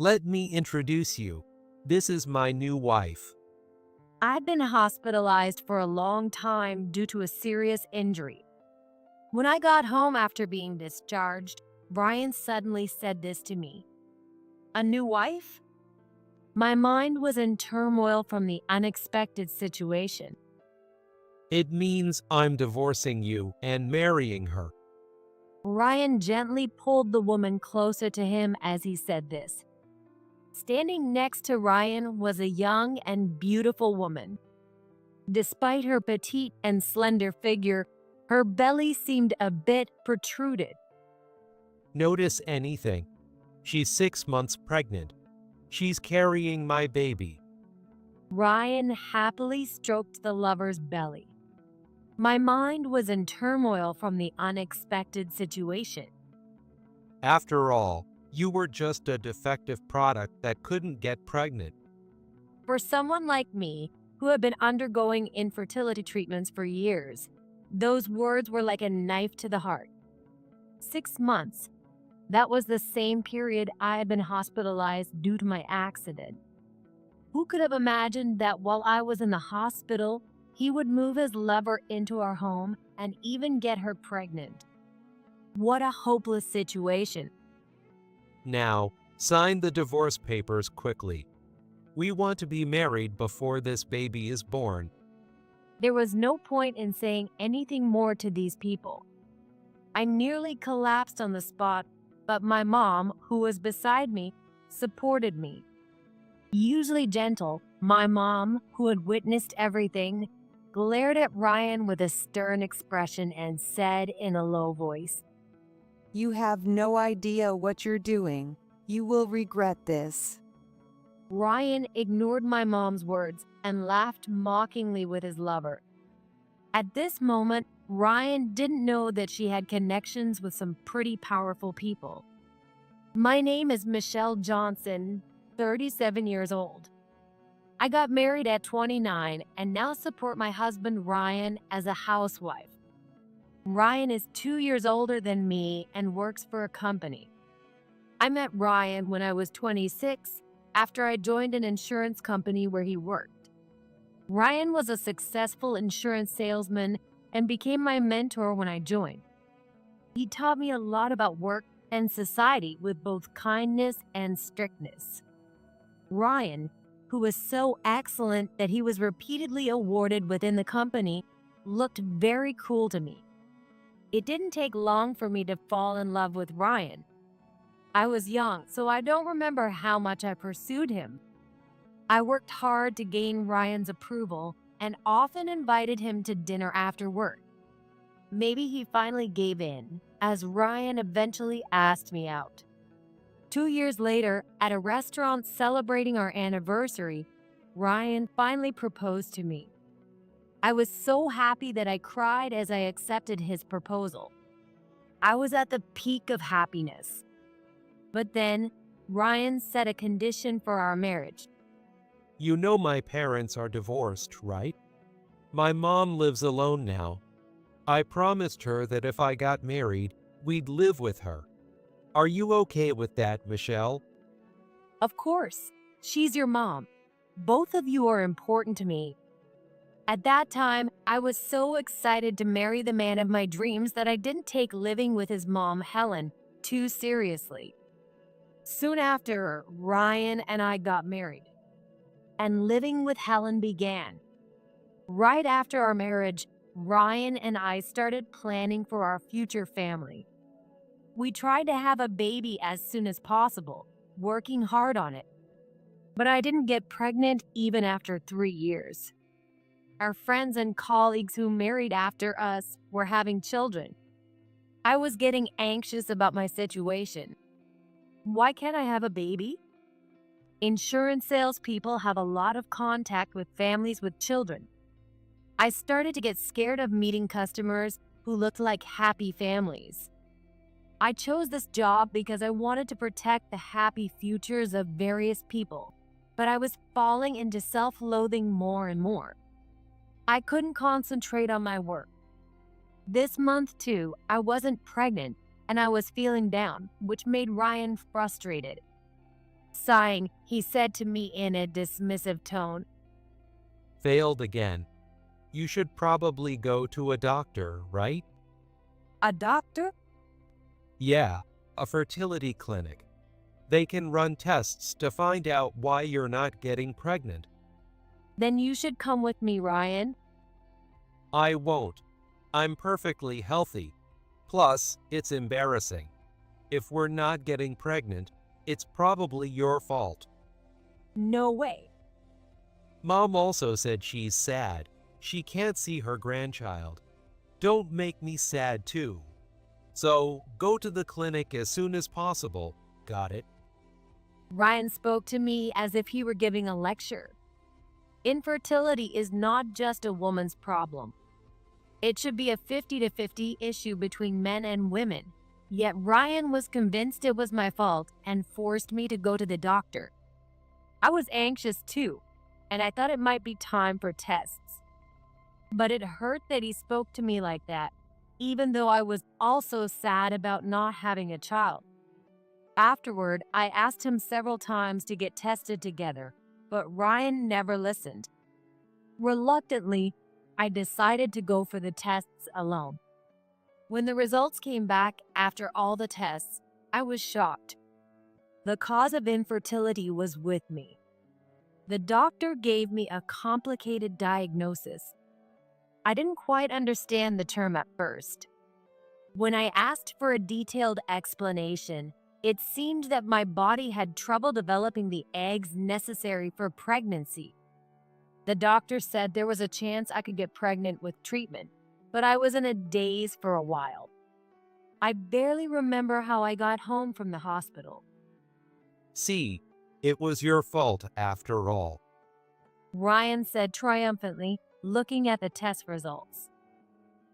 Let me introduce you. This is my new wife. I'd been hospitalized for a long time due to a serious injury. When I got home after being discharged, Brian suddenly said this to me. A new wife? My mind was in turmoil from the unexpected situation. It means I'm divorcing you and marrying her. Ryan gently pulled the woman closer to him as he said this. Standing next to Ryan was a young and beautiful woman. Despite her petite and slender figure, her belly seemed a bit protruded. Notice anything? She's 6 months pregnant. She's carrying my baby. Ryan happily stroked the lover's belly. My mind was in turmoil from the unexpected situation. After all, you were just a defective product that couldn't get pregnant. For someone like me, who had been undergoing infertility treatments for years, those words were like a knife to the heart. 6 months. That was the same period I had been hospitalized due to my accident. Who could have imagined that while I was in the hospital, he would move his lover into our home and even get her pregnant? What a hopeless situation. Now, sign the divorce papers quickly. We want to be married before this baby is born. There was no point in saying anything more to these people. I nearly collapsed on the spot, but my mom, who was beside me, supported me. Usually gentle, my mom, who had witnessed everything, glared at Ryan with a stern expression and said in a low voice, You have no idea what you're doing. You will regret this. Ryan ignored my mom's words and laughed mockingly with his lover. At this moment, Ryan didn't know that she had connections with some pretty powerful people. My name is Michelle Johnson, 37 years old. I got married at 29 and now support my husband Ryan as a housewife. Ryan is 2 years older than me and works for a company. I met Ryan when I was 26 after I joined an insurance company where he worked. Ryan was a successful insurance salesman and became my mentor when I joined. He taught me a lot about work and society with both kindness and strictness. Ryan, who was so excellent that he was repeatedly awarded within the company, looked very cool to me. It didn't take long for me to fall in love with Ryan. I was young, so I don't remember how much I pursued him. I worked hard to gain Ryan's approval and often invited him to dinner after work. Maybe he finally gave in, as Ryan eventually asked me out. 2 years later, at a restaurant celebrating our anniversary, Ryan finally proposed to me. I was so happy that I cried as I accepted his proposal. I was at the peak of happiness. But then, Ryan set a condition for our marriage. You know my parents are divorced, right? My mom lives alone now. I promised her that if I got married, we'd live with her. Are you okay with that, Michelle? Of course, she's your mom. Both of you are important to me. At that time, I was so excited to marry the man of my dreams that I didn't take living with his mom, Helen, too seriously. Soon after, Ryan and I got married, and living with Helen began. Right after our marriage, Ryan and I started planning for our future family. We tried to have a baby as soon as possible, working hard on it. But I didn't get pregnant even after 3 years. Our friends and colleagues who married after us were having children. I was getting anxious about my situation. Why can't I have a baby? Insurance salespeople have a lot of contact with families with children. I started to get scared of meeting customers who looked like happy families. I chose this job because I wanted to protect the happy futures of various people, but I was falling into self-loathing more and more. I couldn't concentrate on my work. This month, too, I wasn't pregnant and I was feeling down, which made Ryan frustrated. Sighing, he said to me in a dismissive tone, Failed again. You should probably go to a doctor, right? A doctor? Yeah, a fertility clinic. They can run tests to find out why you're not getting pregnant. Then you should come with me, Ryan. I won't. I'm perfectly healthy. Plus, it's embarrassing. If we're not getting pregnant, it's probably your fault. No way. Mom also said she's sad. She can't see her grandchild. Don't make me sad too. So, go to the clinic as soon as possible. Got it? Ryan spoke to me as if he were giving a lecture. Infertility is not just a woman's problem. It should be a 50-50 issue between men and women. Yet Ryan was convinced it was my fault and forced me to go to the doctor. I was anxious too, and I thought it might be time for tests. But it hurt that he spoke to me like that, even though I was also sad about not having a child. Afterward, I asked him several times to get tested together, but Ryan never listened. Reluctantly, I decided to go for the tests alone. When the results came back after all the tests, I was shocked. The cause of infertility was with me. The doctor gave me a complicated diagnosis. I didn't quite understand the term at first. When I asked for a detailed explanation, it seemed that my body had trouble developing the eggs necessary for pregnancy. The doctor said there was a chance I could get pregnant with treatment, but I was in a daze for a while. I barely remember how I got home from the hospital. See, it was your fault after all. Ryan said triumphantly, looking at the test results.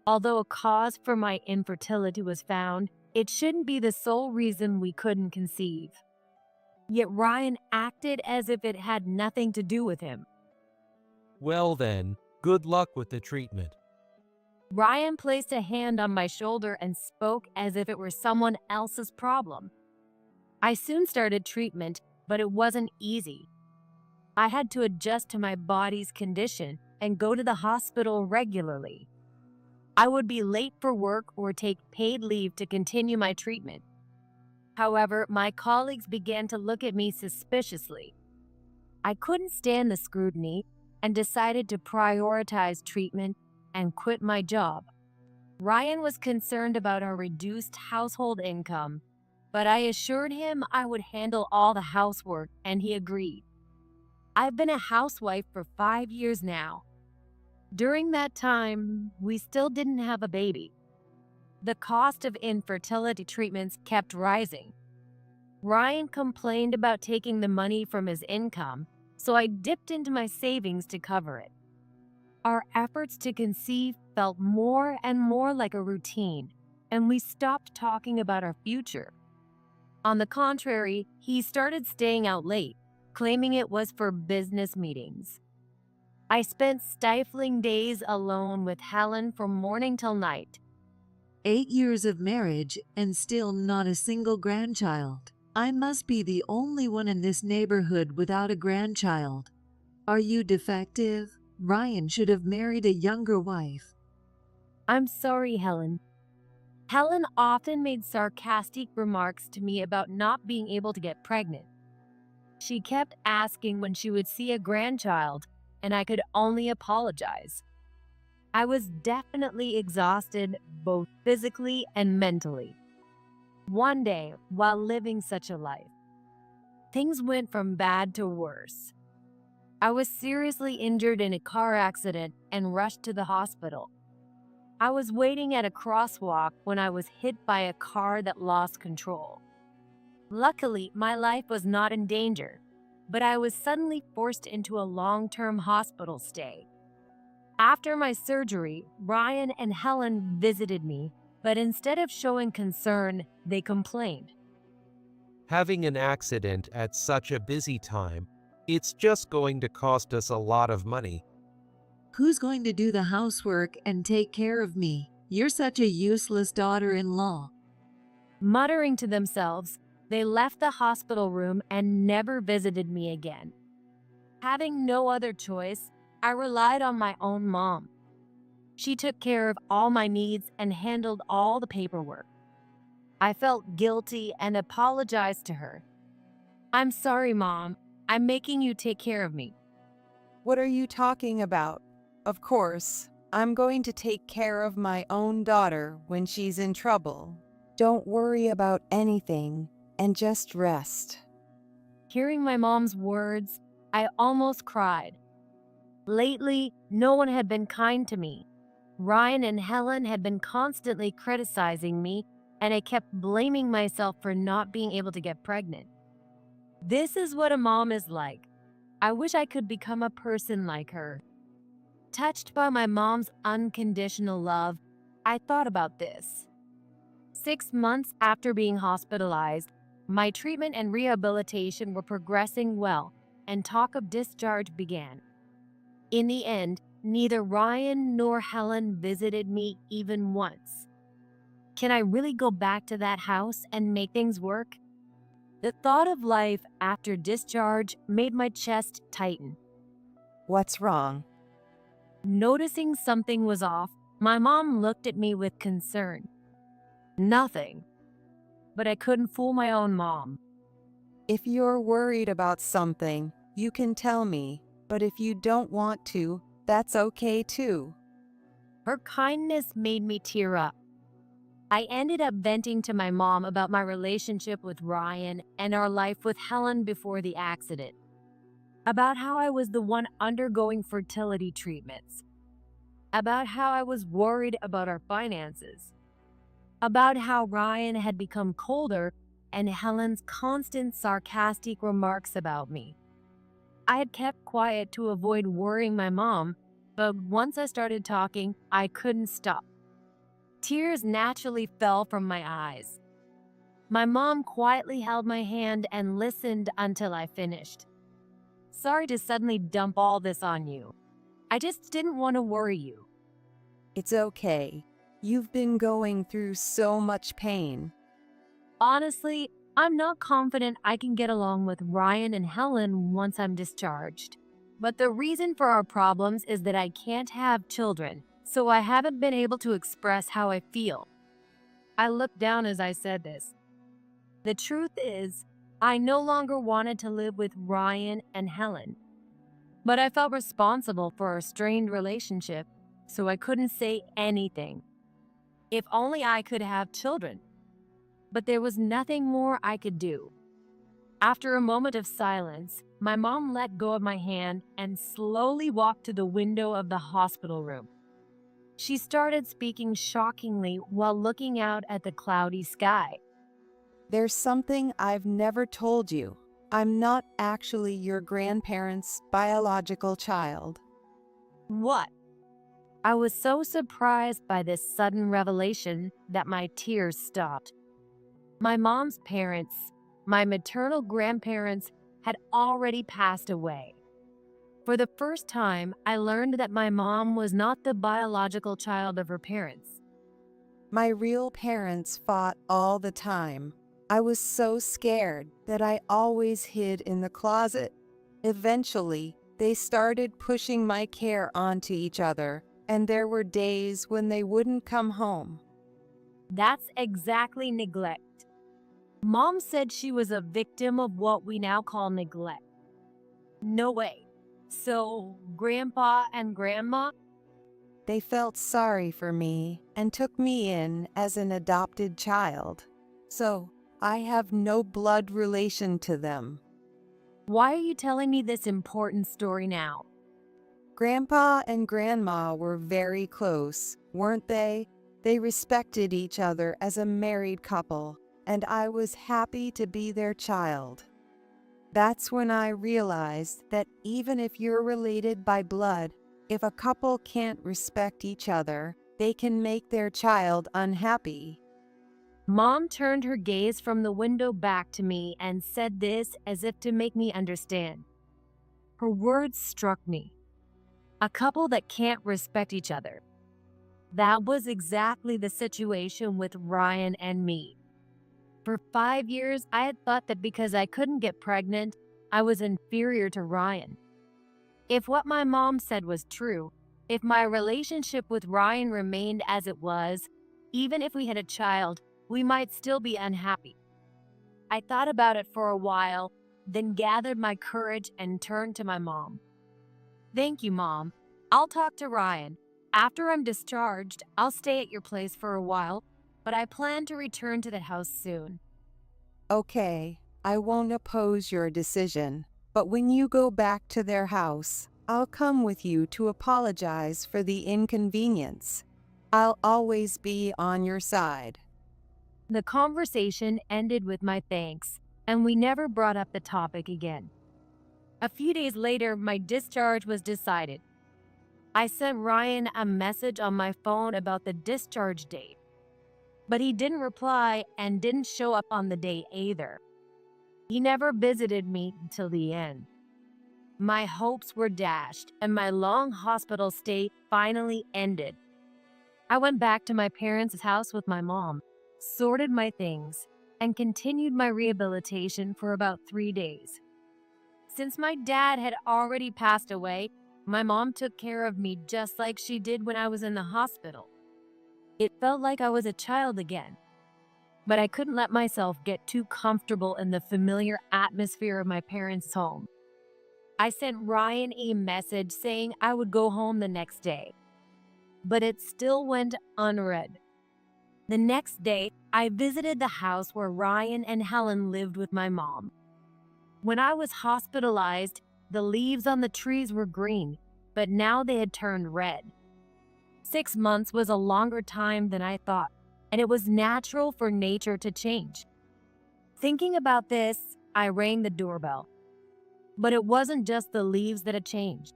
Although a cause for my infertility was found, it shouldn't be the sole reason we couldn't conceive. Yet Ryan acted as if it had nothing to do with him. Well then, good luck with the treatment. Ryan placed a hand on my shoulder and spoke as if it were someone else's problem. I soon started treatment, but it wasn't easy. I had to adjust to my body's condition and go to the hospital regularly. I would be late for work or take paid leave to continue my treatment. However, my colleagues began to look at me suspiciously. I couldn't stand the scrutiny and decided to prioritize treatment and quit my job. Ryan was concerned about our reduced household income, but I assured him I would handle all the housework, and he agreed. I've been a housewife for 5 years now. During that time, we still didn't have a baby. The cost of infertility treatments kept rising. Ryan complained about taking the money from his income, so I dipped into my savings to cover it. Our efforts to conceive felt more and more like a routine, and we stopped talking about our future. On the contrary, he started staying out late, claiming it was for business meetings. I spent stifling days alone with Helen from morning till night. 8 years of marriage and still not a single grandchild. I must be the only one in this neighborhood without a grandchild. Are you defective? Ryan should have married a younger wife. I'm sorry, Helen. Helen often made sarcastic remarks to me about not being able to get pregnant. She kept asking when she would see a grandchild, and I could only apologize. I was definitely exhausted, both physically and mentally. One day, while living such a life, things went from bad to worse. I was seriously injured in a car accident and rushed to the hospital. I was waiting at a crosswalk when I was hit by a car that lost control. Luckily, my life was not in danger, but I was suddenly forced into a long-term hospital stay. After my surgery, Ryan and Helen visited me, but instead of showing concern, they complained. Having an accident at such a busy time, it's just going to cost us a lot of money. Who's going to do the housework and take care of me? You're such a useless daughter-in-law. Muttering to themselves, They left the hospital room and never visited me again. Having no other choice, I relied on my own mom. She took care of all my needs and handled all the paperwork. I felt guilty and apologized to her. "I'm sorry, Mom. I'm making you take care of me." What are you talking about? Of course, I'm going to take care of my own daughter when she's in trouble. Don't worry about anything and just rest. Hearing my mom's words, I almost cried. Lately, no one had been kind to me. Ryan and Helen had been constantly criticizing me, and I kept blaming myself for not being able to get pregnant. This is what a mom is like. I wish I could become a person like her. Touched by my mom's unconditional love, I thought about this. 6 months after being hospitalized, my treatment and rehabilitation were progressing well, and talk of discharge began. In the end, neither Ryan nor Helen visited me even once. Can I really go back to that house and make things work? The thought of life after discharge made my chest tighten. What's wrong? Noticing something was off, my mom looked at me with concern. Nothing. But I couldn't fool my own mom. If you're worried about something, you can tell me, but if you don't want to, that's okay too. Her kindness made me tear up. I ended up venting to my mom about my relationship with Ryan and our life with Helen before the accident. About how I was the one undergoing fertility treatments. About how I was worried about our finances. About how Ryan had become colder and Helen's constant sarcastic remarks about me. I had kept quiet to avoid worrying my mom, but once I started talking, I couldn't stop. Tears naturally fell from my eyes. My mom quietly held my hand and listened until I finished. "Sorry to suddenly dump all this on you. I just didn't want to worry you." It's okay. You've been going through so much pain. Honestly, I'm not confident I can get along with Ryan and Helen once I'm discharged. But the reason for our problems is that I can't have children, so I haven't been able to express how I feel. I looked down as I said this. The truth is, I no longer wanted to live with Ryan and Helen. But I felt responsible for our strained relationship, so I couldn't say anything. If only I could have children. But there was nothing more I could do. After a moment of silence, my mom let go of my hand and slowly walked to the window of the hospital room. She started speaking shockingly while looking out at the cloudy sky. There's something I've never told you. I'm not actually your grandparents' biological child. What? I was so surprised by this sudden revelation that my tears stopped. My mom's parents, my maternal grandparents, had already passed away. For the first time, I learned that my mom was not the biological child of her parents. My real parents fought all the time. I was so scared that I always hid in the closet. Eventually, they started pushing my care onto each other, and there were days when they wouldn't come home. That's exactly neglect. Mom said she was a victim of what we now call neglect. No way. So, Grandpa and Grandma? They felt sorry for me and took me in as an adopted child. So, I have no blood relation to them. Why are you telling me this important story now? Grandpa and Grandma were very close, weren't they? They respected each other as a married couple, and I was happy to be their child. That's when I realized that even if you're related by blood, if a couple can't respect each other, they can make their child unhappy. Mom turned her gaze from the window back to me and said this as if to make me understand. Her words struck me. A couple that can't respect each other. That was exactly the situation with Ryan and me. For 5 years, I had thought that because I couldn't get pregnant, I was inferior to Ryan. If what my mom said was true, if my relationship with Ryan remained as it was, even if we had a child, we might still be unhappy. I thought about it for a while, then gathered my courage and turned to my mom. "Thank you, Mom. I'll talk to Ryan. After I'm discharged, I'll stay at your place for a while, but I plan to return to the house soon." Okay, I won't oppose your decision, but when you go back to their house, I'll come with you to apologize for the inconvenience. I'll always be on your side. The conversation ended with my thanks, and we never brought up the topic again. A few days later, my discharge was decided. I sent Ryan a message on my phone about the discharge date, but he didn't reply and didn't show up on the day either. He never visited me until the end. My hopes were dashed, and my long hospital stay finally ended. I went back to my parents' house with my mom, sorted my things, and continued my rehabilitation for about 3 days. Since my dad had already passed away, my mom took care of me just like she did when I was in the hospital. It felt like I was a child again, but I couldn't let myself get too comfortable in the familiar atmosphere of my parents' home. I sent Ryan a message saying I would go home the next day, but it still went unread. The next day, I visited the house where Ryan and Helen lived with my mom. When I was hospitalized, the leaves on the trees were green, but now they had turned red. 6 months was a longer time than I thought, and it was natural for nature to change. Thinking about this, I rang the doorbell. But it wasn't just the leaves that had changed.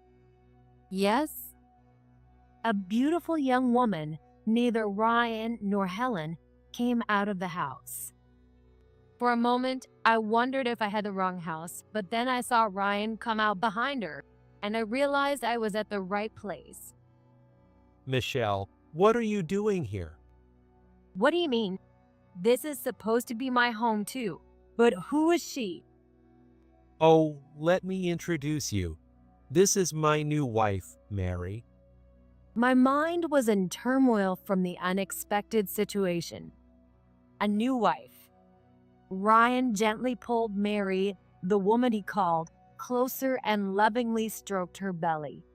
Yes, a beautiful young woman, neither Ryan nor Helen, came out of the house. For a moment, I wondered if I had the wrong house, but then I saw Ryan come out behind her, and I realized I was at the right place. Michelle, what are you doing here? "What do you mean? This is supposed to be my home too, but who is she?" Oh, let me introduce you. This is my new wife, Mary. My mind was in turmoil from the unexpected situation. A new wife. Ryan gently pulled Mary, the woman he called, closer and lovingly stroked her belly.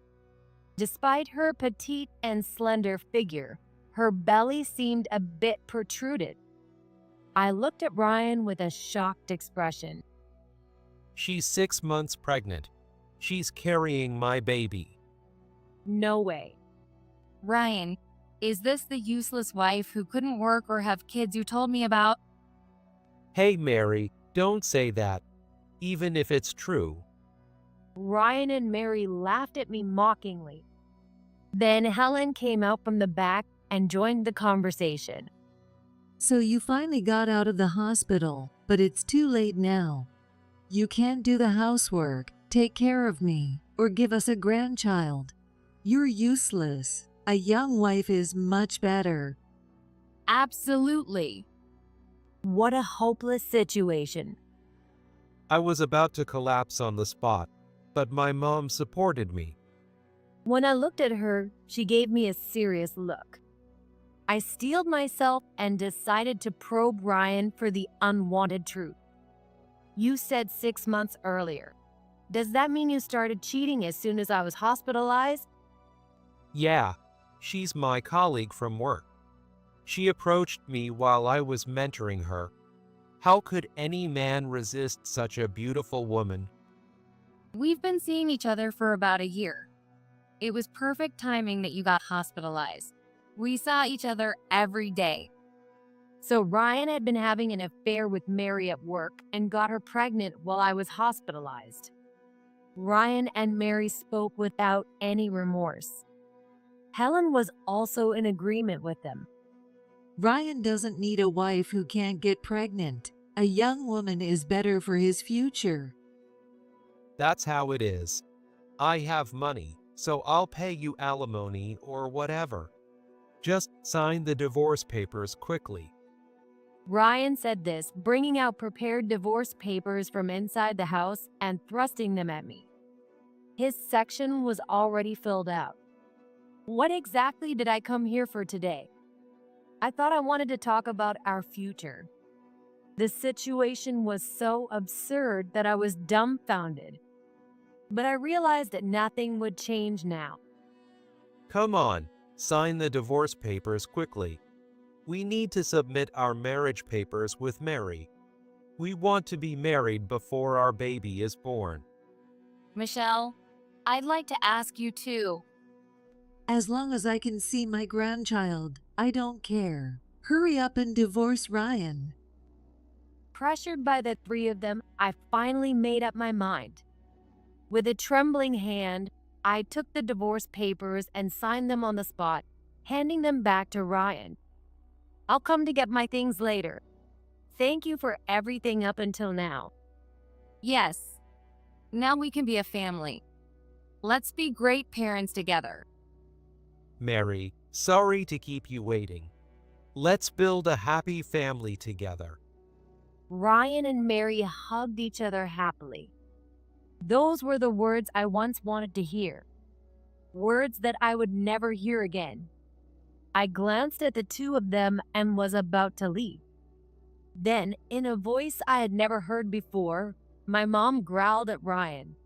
Despite her petite and slender figure, her belly seemed a bit protruded. I looked at Ryan with a shocked expression. She's 6 months pregnant. She's carrying my baby. No way. "Ryan, is this the useless wife who couldn't work or have kids you told me about?" Hey, Mary, don't say that, even if it's true. Ryan and Mary laughed at me mockingly. Then Helen came out from the back and joined the conversation. So you finally got out of the hospital, but it's too late now. You can't do the housework, take care of me, or give us a grandchild. You're useless. A young wife is much better. Absolutely. What a hopeless situation. I was about to collapse on the spot, but my mom supported me. When I looked at her, she gave me a serious look. I steeled myself and decided to probe Ryan for the unwanted truth. "You said 6 months earlier. Does that mean you started cheating as soon as I was hospitalized?" Yeah, she's my colleague from work. She approached me while I was mentoring her. How could any man resist such a beautiful woman? "We've been seeing each other for about a year. It was perfect timing that you got hospitalized. We saw each other every day." So Ryan had been having an affair with Mary at work and got her pregnant while I was hospitalized. Ryan and Mary spoke without any remorse. Helen was also in agreement with them. Ryan doesn't need a wife who can't get pregnant. A young woman is better for his future. That's how it is. I have money, so I'll pay you alimony or whatever. Just sign the divorce papers quickly. Ryan said this, bringing out prepared divorce papers from inside the house and thrusting them at me. His section was already filled out. What exactly did I come here for today? I thought I wanted to talk about our future. The situation was so absurd that I was dumbfounded. But I realized that nothing would change now. Come on, sign the divorce papers quickly. We need to submit our marriage papers with Mary. We want to be married before our baby is born. Michelle, I'd like to ask you too. As long as I can see my grandchild, I don't care. Hurry up and divorce Ryan. Pressured by the three of them, I finally made up my mind. With a trembling hand, I took the divorce papers and signed them on the spot, handing them back to Ryan. I'll come to get my things later. Thank you for everything up until now. Yes. Now we can be a family. Let's be great parents together. Mary, sorry to keep you waiting. Let's build a happy family together. Ryan and Mary hugged each other happily. Those were the words I once wanted to hear. Words that I would never hear again. I glanced at the two of them and was about to leave. Then, in a voice I had never heard before, my mom growled at Ryan.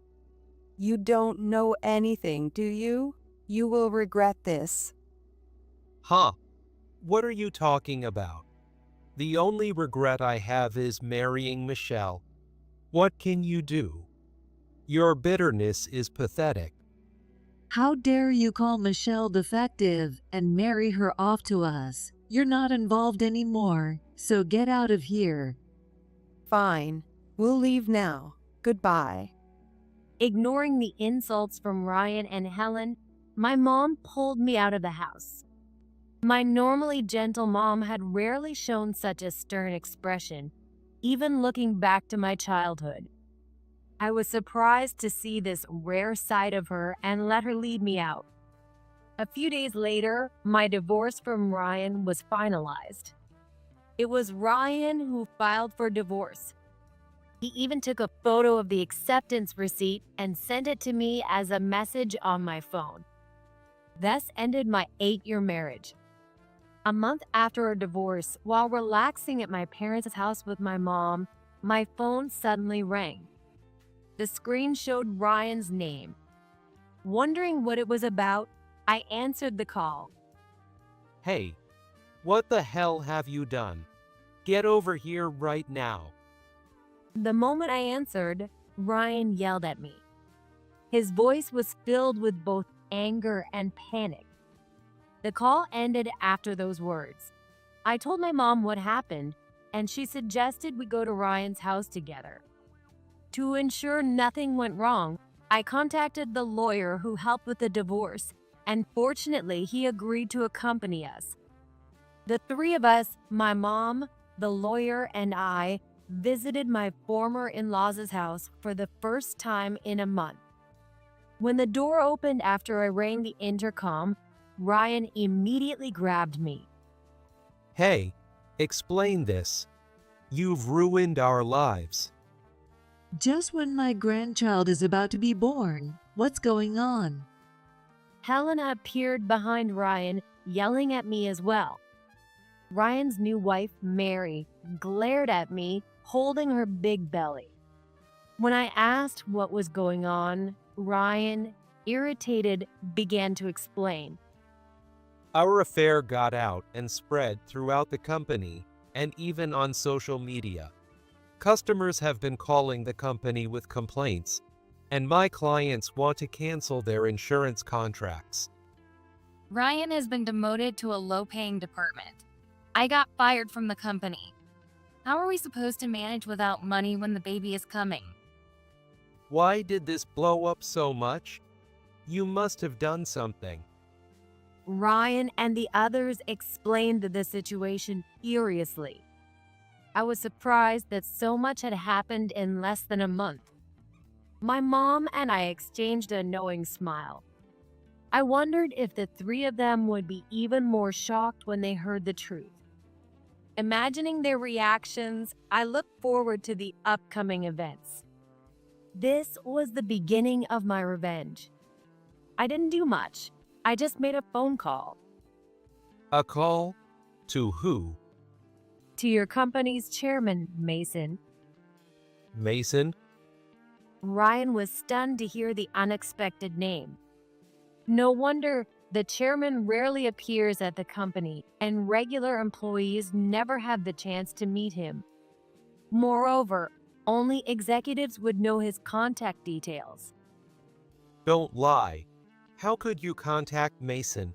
You don't know anything, do you? You will regret this. Huh? What are you talking about? The only regret I have is marrying Michelle. What can you do? Your bitterness is pathetic. How dare you call Michelle defective and marry her off to us? You're not involved anymore, so get out of here. Fine. We'll leave now. Goodbye. Ignoring the insults from Ryan and Helen, my mom pulled me out of the house. My normally gentle mom had rarely shown such a stern expression, even looking back to my childhood. I was surprised to see this rare side of her and let her lead me out. A few days later, my divorce from Ryan was finalized. It was Ryan who filed for divorce. He even took a photo of the acceptance receipt and sent it to me as a message on my phone. Thus ended my 8-year marriage. A month after our divorce, while relaxing at my parents' house with my mom, my phone suddenly rang. The screen showed Ryan's name. Wondering what it was about, I answered the call. Hey, what the hell have you done? Get over here right now. The moment I answered, Ryan yelled at me. His voice was filled with both anger and panic. The call ended after those words. I told my mom what happened, and she suggested we go to Ryan's house together. To ensure nothing went wrong, I contacted the lawyer who helped with the divorce, and fortunately, he agreed to accompany us. The three of us, my mom, the lawyer, and I, visited my former in-laws' house for the first time in a month. When the door opened after I rang the intercom, Ryan immediately grabbed me. Hey, explain this. You've ruined our lives. Just when my grandchild is about to be born, what's going on? Helena appeared behind Ryan, yelling at me as well. Ryan's new wife, Mary, glared at me, holding her big belly. When I asked what was going on, Ryan, irritated, began to explain. Our affair got out and spread throughout the company and even on social media. Customers have been calling the company with complaints, and my clients want to cancel their insurance contracts. Ryan has been demoted to a low-paying department. I got fired from the company. How are we supposed to manage without money when the baby is coming? Why did this blow up so much? You must have done something. Ryan and the others explained the situation furiously. I was surprised that so much had happened in less than a month. My mom and I exchanged a knowing smile. I wondered if the three of them would be even more shocked when they heard the truth. Imagining their reactions, I looked forward to the upcoming events. This was the beginning of my revenge. I didn't do much. I just made a phone call A call? To who? to your company's chairman, Mason. Mason? Ryan was stunned to hear the unexpected name. No wonder, the chairman rarely appears at the company, and regular employees never have the chance to meet him. Moreover, only executives would know his contact details. Don't lie. How could you contact Mason?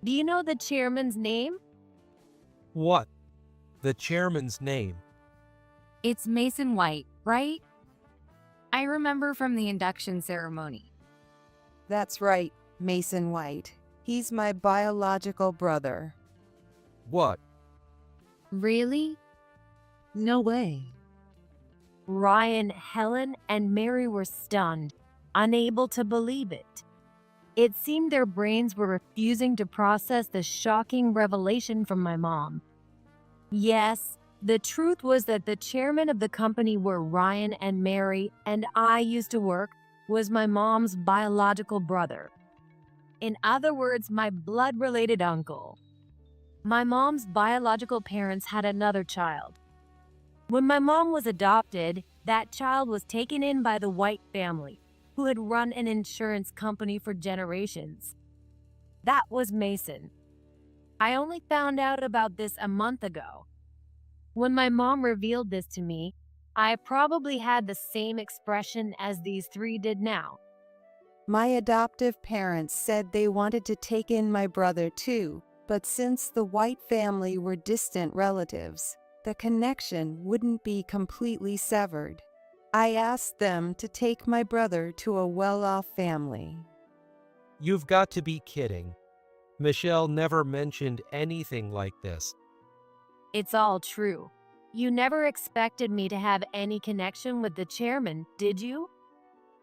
Do you know the chairman's name? What? The chairman's name. It's Mason White, right? I remember from the induction ceremony. That's right, Mason White. He's my biological brother. What? Really? No way. Ryan, Helen, and Mary were stunned, unable to believe it. It seemed their brains were refusing to process the shocking revelation from my mom. Yes, the truth was that the chairman of the company where Ryan and Mary and I used to work was my mom's biological brother. In other words, my blood-related uncle. My mom's biological parents had another child. When my mom was adopted, that child was taken in by the White family, who had run an insurance company for generations. That was Mason. I only found out about this a month ago. When my mom revealed this to me, I probably had the same expression as these three did now. My adoptive parents said they wanted to take in my brother too, but since the White family were distant relatives, the connection wouldn't be completely severed. I asked them to take my brother to a well-off family. You've got to be kidding. Michelle never mentioned anything like this. It's all true. You never expected me to have any connection with the chairman, did you?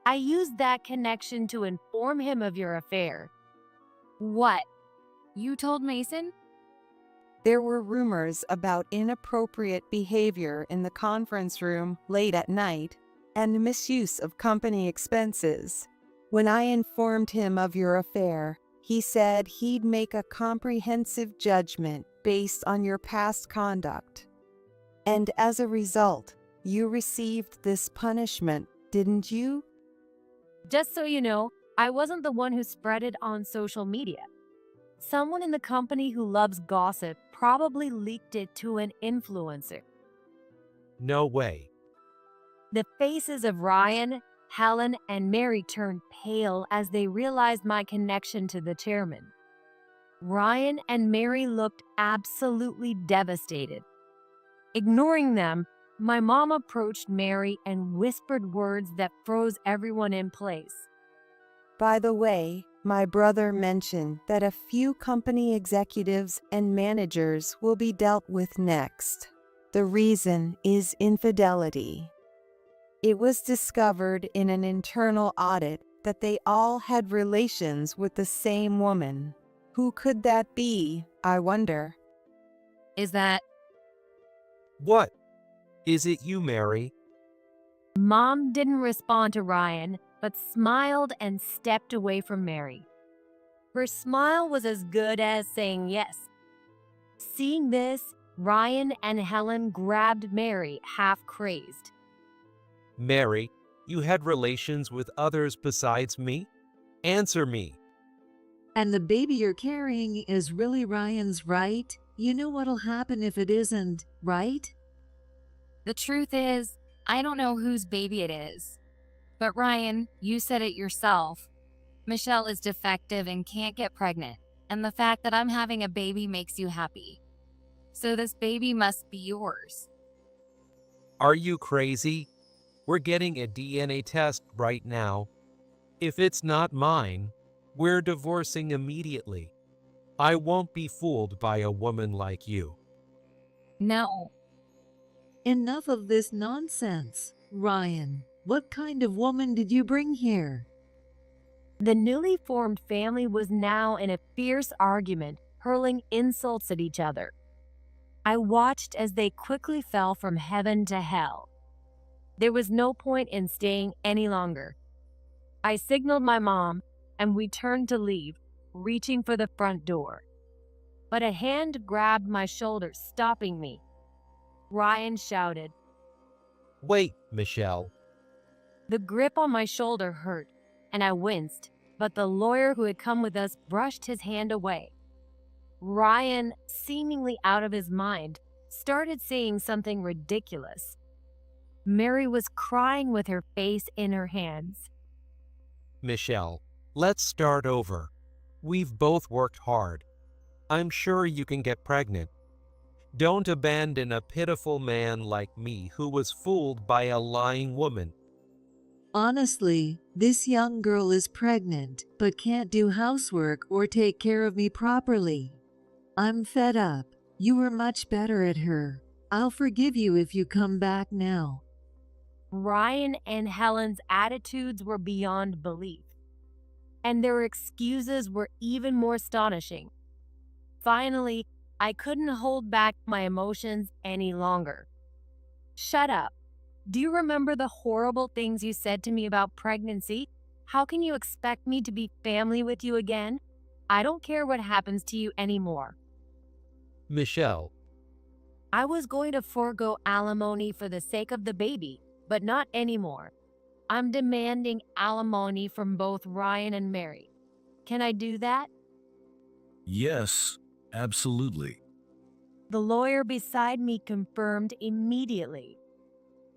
I used that connection to inform him of your affair. What? You told Mason? There were rumors about inappropriate behavior in the conference room late at night and misuse of company expenses. When I informed him of your affair, he said he'd make a comprehensive judgment based on your past conduct. And as a result, you received this punishment, didn't you? Just so you know, I wasn't the one who spread it on social media. Someone in the company who loves gossip probably leaked it to an influencer. No way. The faces of Ryan, Helen, and Mary turned pale as they realized my connection to the chairman. Ryan and Mary looked absolutely devastated. Ignoring them, my mom approached Mary and whispered words that froze everyone in place. By the way, my brother mentioned that a few company executives and managers will be dealt with next. The reason is infidelity. It was discovered in an internal audit that they all had relations with the same woman. Who could that be, I wonder? Is that What? Is it you, Mary? Mom didn't respond to Ryan, but smiled and stepped away from Mary. Her smile was as good as saying yes. Seeing this, Ryan and Helen grabbed Mary, half crazed. Mary, you had relations with others besides me? Answer me. And the baby you're carrying is really Ryan's, right? You know what'll happen if it isn't, right? the truth is, I don't know whose baby it is. But Ryan, you said it yourself. Michelle is defective and can't get pregnant, and the fact that I'm having a baby makes you happy. So this baby must be yours. Are you crazy? We're getting a DNA test right now. If it's not mine, we're divorcing immediately. I won't be fooled by a woman like you. No. Enough of this nonsense. Ryan, what kind of woman did you bring here? The newly formed family was now in a fierce argument, hurling insults at each other. I watched as they quickly fell from heaven to hell. There was no point in staying any longer. I signaled my mom, and we turned to leave, reaching for the front door. But a hand grabbed my shoulder, stopping me. Ryan shouted. Wait, Michelle. The grip on my shoulder hurt, and I winced, but the lawyer who had come with us brushed his hand away. Ryan, seemingly out of his mind, started saying something ridiculous. Mary was crying with her face in her hands. Michelle, let's start over. We've both worked hard. I'm sure you can get pregnant. Don't abandon a pitiful man like me who was fooled by a lying woman. Honestly, this young girl is pregnant, but can't do housework or take care of me properly. I'm fed up. You were much better at her. I'll forgive you if you come back now. Ryan and Helen's attitudes were beyond belief, and their excuses were even more astonishing. Finally, I couldn't hold back my emotions any longer. Shut up. Do you remember the horrible things you said to me about pregnancy? How can you expect me to be family with you again? I don't care what happens to you anymore. Michelle, I was going to forego alimony for the sake of the baby, but not anymore. I'm demanding alimony from both Ryan and Mary. Can I do that? Yes, absolutely. The lawyer beside me confirmed immediately.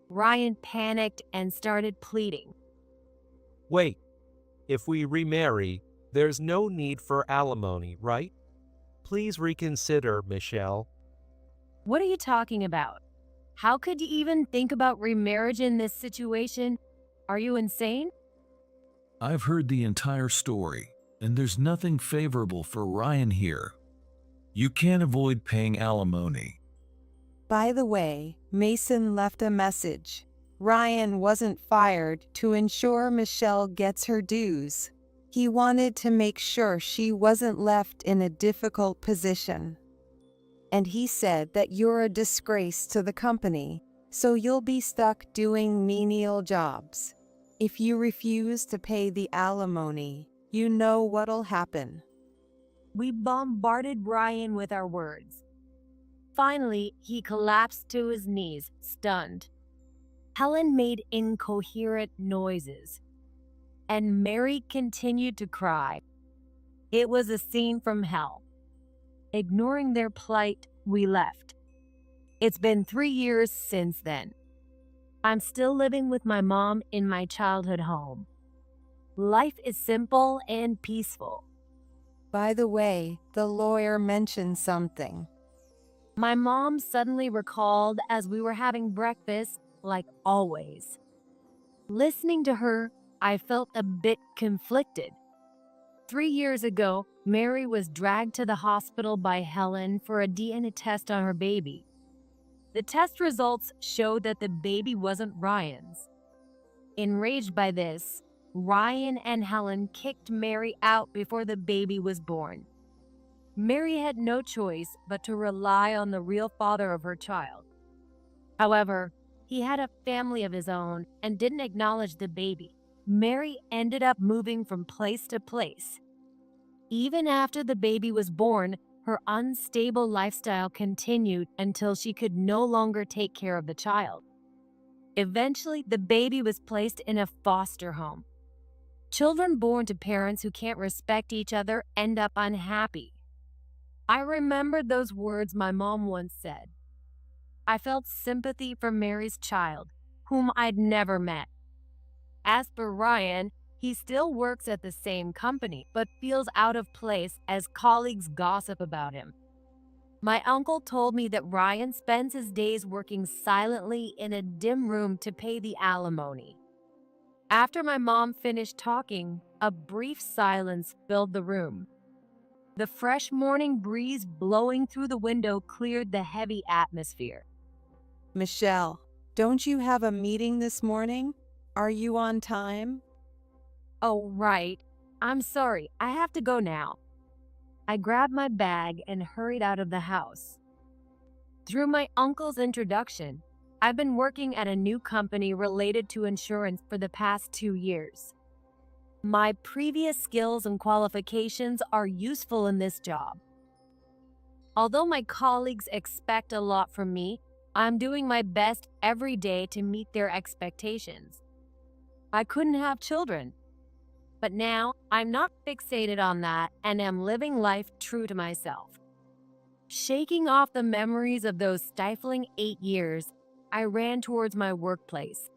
Ryan panicked and started pleading. wait. If we remarry, there's no need for alimony, right? Please reconsider, Michelle. What are you talking about? How could you even think about remarriage in this situation? Are you insane? I've heard the entire story, and there's nothing favorable for Ryan here. You can't avoid paying alimony. By the way, Mason left a message. Ryan wasn't fired to ensure Michelle gets her dues. He wanted to make sure she wasn't left in a difficult position. And he said that you're a disgrace to the company, so you'll be stuck doing menial jobs. If you refuse to pay the alimony, you know what'll happen. We bombarded Ryan with our words. Finally, he collapsed to his knees, stunned. Helen made incoherent noises, and Mary continued to cry. It was a scene from hell. Ignoring their plight, we left. It's been 3 years since then. I'm still living with my mom in my childhood home. Life is simple and peaceful. By the way, the lawyer mentioned something. My mom suddenly recalled as we were having breakfast, like always. Listening to her, I felt a bit conflicted. 3 years ago, Mary was dragged to the hospital by Helen for a DNA test on her baby. The test results showed that the baby wasn't Ryan's. Enraged by this, Ryan and Helen kicked Mary out before the baby was born. Mary had no choice but to rely on the real father of her child. However, he had a family of his own and didn't acknowledge the baby. Mary ended up moving from place to place. Even after the baby was born, her unstable lifestyle continued until she could no longer take care of the child. Eventually, the baby was placed in a foster home. Children born to parents who can't respect each other end up unhappy. I remembered those words my mom once said. I felt sympathy for Mary's child, whom I'd never met. As for Ryan, he still works at the same company, but feels out of place as colleagues gossip about him. My uncle told me that Ryan spends his days working silently in a dim room to pay the alimony. After my mom finished talking, a brief silence filled the room. The fresh morning breeze blowing through the window cleared the heavy atmosphere. Michelle, don't you have a meeting this morning? Are you on time? Oh, right. I'm sorry. I have to go now. I grabbed my bag and hurried out of the house. Through my uncle's introduction, I've been working at a new company related to insurance for the past 2 years. My previous skills and qualifications are useful in this job. Although my colleagues expect a lot from me, I'm doing my best every day to meet their expectations. I couldn't have children, but now I'm not fixated on that and am living life true to myself. Shaking off the memories of those stifling 8 years, I ran towards my workplace,